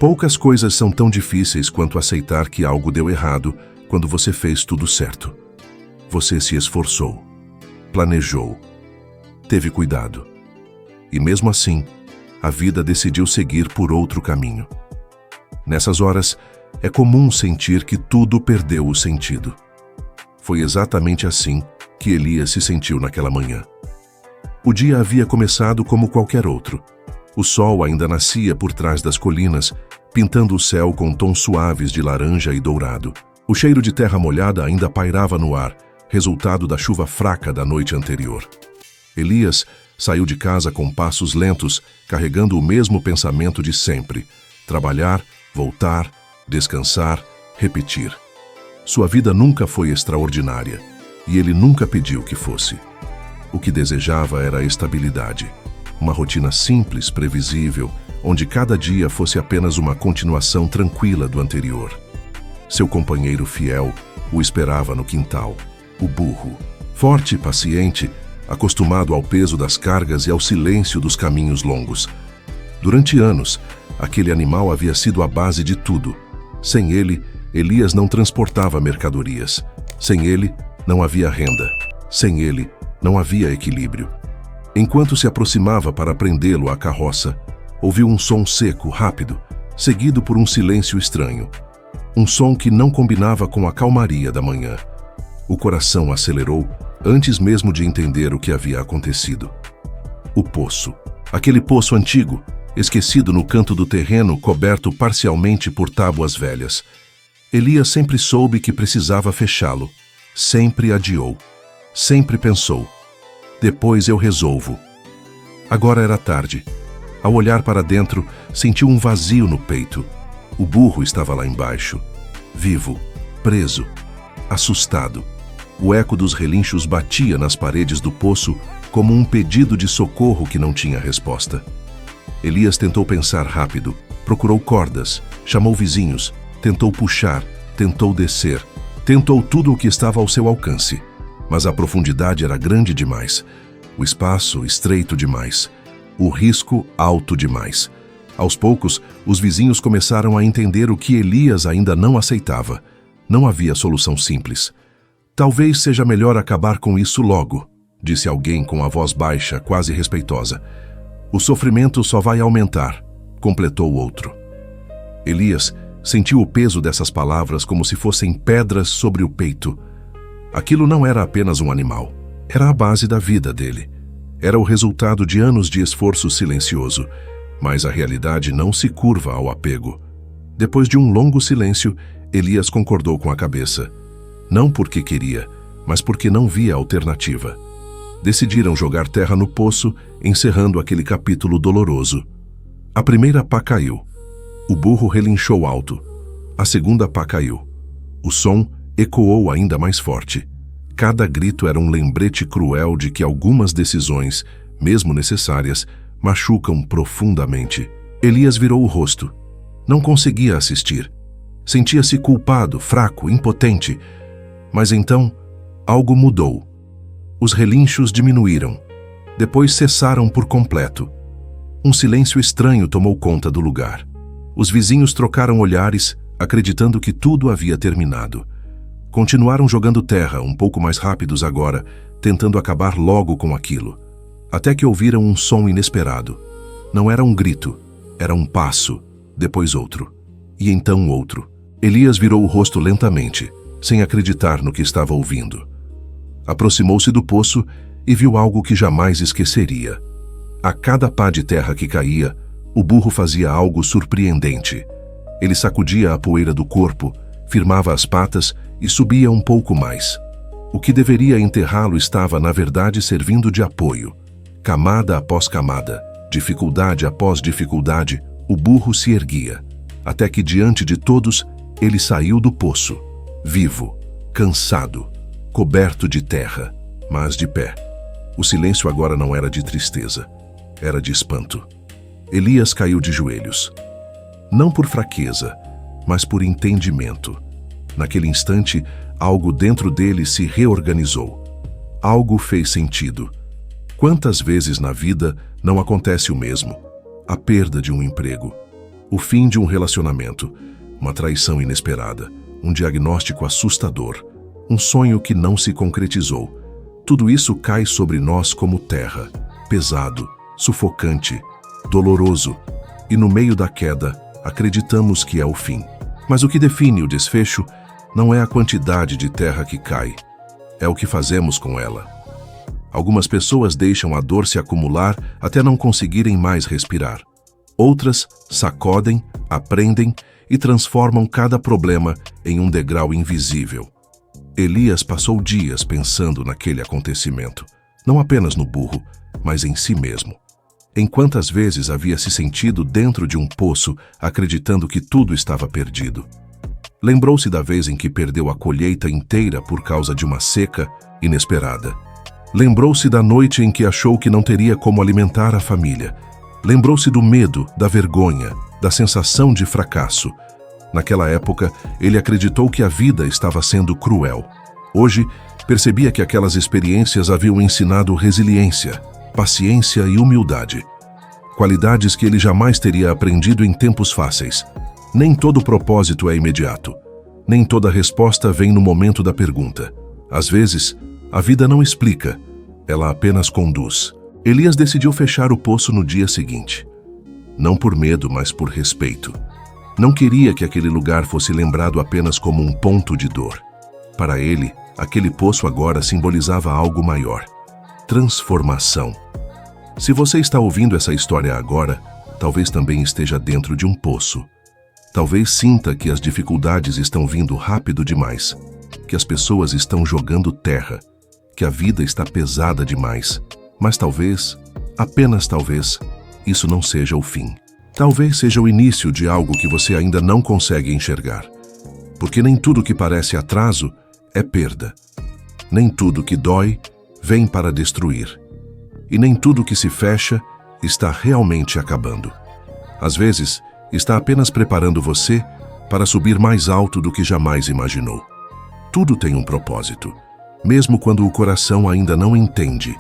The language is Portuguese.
Poucas coisas são tão difíceis quanto aceitar que algo deu errado quando você fez tudo certo. Você se esforçou, planejou, teve cuidado. E mesmo assim, a vida decidiu seguir por outro caminho. Nessas horas, é comum sentir que tudo perdeu o sentido. Foi exatamente assim que Elias se sentiu naquela manhã. O dia havia começado como qualquer outro. O sol ainda nascia por trás das colinas, pintando o céu com tons suaves de laranja e dourado. O cheiro de terra molhada ainda pairava no ar, resultado da chuva fraca da noite anterior. Elias saiu de casa com passos lentos, carregando o mesmo pensamento de sempre: trabalhar, voltar, descansar, repetir. Sua vida nunca foi extraordinária, e ele nunca pediu que fosse. O que desejava era a estabilidade. Uma rotina simples, previsível, onde cada dia fosse apenas uma continuação tranquila do anterior. Seu companheiro fiel o esperava no quintal, o burro. Forte e paciente, acostumado ao peso das cargas e ao silêncio dos caminhos longos. Durante anos, aquele animal havia sido a base de tudo. Sem ele, Elias não transportava mercadorias. Sem ele, não havia renda. Sem ele, não havia equilíbrio. Enquanto se aproximava para prendê-lo à carroça, ouviu um som seco, rápido, seguido por um silêncio estranho. Um som que não combinava com a calmaria da manhã. O coração acelerou antes mesmo de entender o que havia acontecido. O poço. Aquele poço antigo, esquecido no canto do terreno, coberto parcialmente por tábuas velhas. Elias sempre soube que precisava fechá-lo. Sempre adiou. Sempre pensou: depois eu resolvo. Agora era tarde. Ao olhar para dentro, sentiu um vazio no peito. O burro estava lá embaixo, vivo, preso, assustado. O eco dos relinchos batia nas paredes do poço como um pedido de socorro que não tinha resposta. Elias tentou pensar rápido, procurou cordas, chamou vizinhos, tentou puxar, tentou descer, tentou tudo o que estava ao seu alcance. Mas a profundidade era grande demais, o espaço estreito demais, o risco alto demais. Aos poucos, os vizinhos começaram a entender o que Elias ainda não aceitava. Não havia solução simples. Talvez seja melhor acabar com isso logo, disse alguém com a voz baixa, quase respeitosa. O sofrimento só vai aumentar, completou o outro. Elias sentiu o peso dessas palavras como se fossem pedras sobre o peito. Aquilo não era apenas um animal, era a base da vida dele. Era o resultado de anos de esforço silencioso, mas a realidade não se curva ao apego. Depois de um longo silêncio, Elias concordou com a cabeça. Não porque queria, mas porque não via alternativa. Decidiram jogar terra no poço, encerrando aquele capítulo doloroso. A primeira pá caiu. O burro relinchou alto. A segunda pá caiu. O som ecoou ainda mais forte. Cada grito era um lembrete cruel de que algumas decisões, mesmo necessárias, machucam profundamente. Elias virou o rosto. Não conseguia assistir. Sentia-se culpado, fraco, impotente. Mas então, algo mudou. Os relinchos diminuíram. Depois cessaram por completo. Um silêncio estranho tomou conta do lugar. Os vizinhos trocaram olhares, acreditando que tudo havia terminado. Continuaram jogando terra, um pouco mais rápidos agora, tentando acabar logo com aquilo. Até que ouviram um som inesperado. Não era um grito, era um passo, depois outro. E então outro. Elias virou o rosto lentamente, sem acreditar no que estava ouvindo. Aproximou-se do poço e viu algo que jamais esqueceria. A cada pá de terra que caía, o burro fazia algo surpreendente. Ele sacudia a poeira do corpo, firmava as patas e subia um pouco mais. O que deveria enterrá-lo estava, na verdade, servindo de apoio. Camada após camada, dificuldade após dificuldade, o burro se erguia, até que diante de todos, ele saiu do poço, vivo, cansado, coberto de terra, mas de pé. O silêncio agora não era de tristeza, era de espanto. Elias caiu de joelhos. Não por fraqueza, mas por entendimento. Naquele instante, algo dentro dele se reorganizou. Algo fez sentido. Quantas vezes na vida não acontece o mesmo? A perda de um emprego, O fim de um relacionamento, uma traição inesperada, um diagnóstico assustador, um sonho que não se concretizou. Tudo isso cai sobre nós como terra, pesado, sufocante, doloroso, e no meio da queda, acreditamos que é o fim. Mas o que define o desfecho não é a quantidade de terra que cai, é o que fazemos com ela. Algumas pessoas deixam a dor se acumular até não conseguirem mais respirar. Outras sacodem, aprendem e transformam cada problema em um degrau invisível. Elias passou dias pensando naquele acontecimento, não apenas no burro, mas em si mesmo. Em quantas vezes havia se sentido dentro de um poço, acreditando que tudo estava perdido. Lembrou-se da vez em que perdeu a colheita inteira por causa de uma seca inesperada. Lembrou-se da noite em que achou que não teria como alimentar a família. Lembrou-se do medo, da vergonha, da sensação de fracasso. Naquela época, ele acreditou que a vida estava sendo cruel. Hoje, percebia que aquelas experiências haviam ensinado resiliência, paciência e humildade. Qualidades que ele jamais teria aprendido em tempos fáceis. Nem todo propósito é imediato. Nem toda resposta vem no momento da pergunta. Às vezes, a vida não explica, ela apenas conduz. Elias decidiu fechar o poço no dia seguinte. Não por medo, mas por respeito. Não queria que aquele lugar fosse lembrado apenas como um ponto de dor. Para ele, aquele poço agora simbolizava algo maior. Transformação. Se você está ouvindo essa história agora, talvez também esteja dentro de um poço. Talvez sinta que as dificuldades estão vindo rápido demais, que as pessoas estão jogando terra, que a vida está pesada demais. Mas talvez, apenas talvez, isso não seja o fim. Talvez seja o início de algo que você ainda não consegue enxergar. Porque nem tudo que parece atraso é perda. Nem tudo que dói vem para destruir. E nem tudo que se fecha está realmente acabando. Às vezes, está apenas preparando você para subir mais alto do que jamais imaginou. Tudo tem um propósito, mesmo quando o coração ainda não entende.